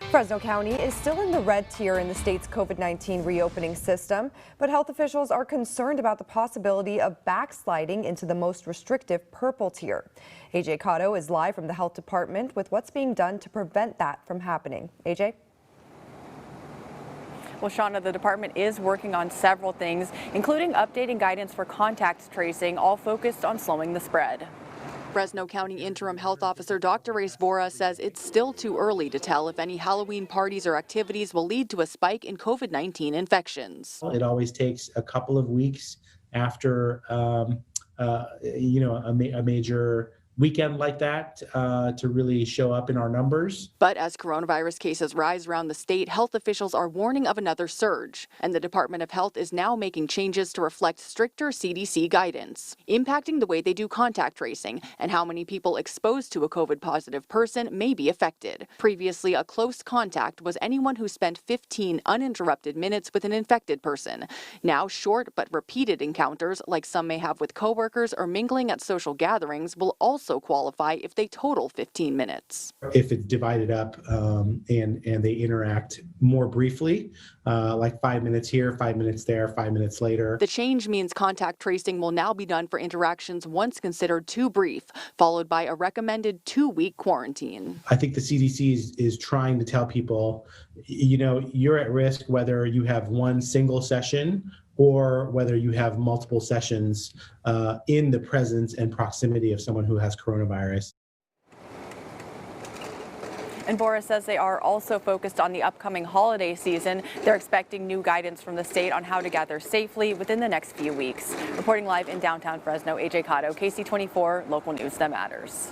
Fresno County is still in the red tier in the state's COVID-19 reopening system, but health officials are concerned about the possibility of backsliding into the most restrictive purple tier. AJ Cotto is live from the health department with what's being done to prevent that from happening. AJ? Well, Shauna, the department is working on several things, including updating guidance for contact tracing, all focused on slowing the spread. Fresno County Interim Health Officer Dr. Vora says it's still too early to tell if any Halloween parties or activities will lead to a spike in COVID-19 infections. It always takes a couple of weeks after, a major weekend like that to really show up in our numbers. But as coronavirus cases rise around the state, health officials are warning of another surge. And the Department of Health is now making changes to reflect stricter CDC guidance, impacting the way they do contact tracing and how many people exposed to a COVID positive person may be affected. Previously, a close contact was anyone who spent 15 uninterrupted minutes with an infected person. Now, short but repeated encounters, like some may have with coworkers or mingling at social gatherings, will also qualify if they total 15 minutes. If it's divided up and they interact more briefly, like 5 minutes here, 5 minutes there, 5 minutes later. The change means contact tracing will now be done for interactions once considered too brief, followed by a recommended 2-week quarantine. I think the CDC is trying to tell people, you're at risk whether you have one single session or whether you have multiple sessions in the presence and proximity of someone who has coronavirus. And Boris says they are also focused on the upcoming holiday season. They're expecting new guidance from the state on how to gather safely within the next few weeks. Reporting live in downtown Fresno, AJ Cotto, KC24, local news that matters.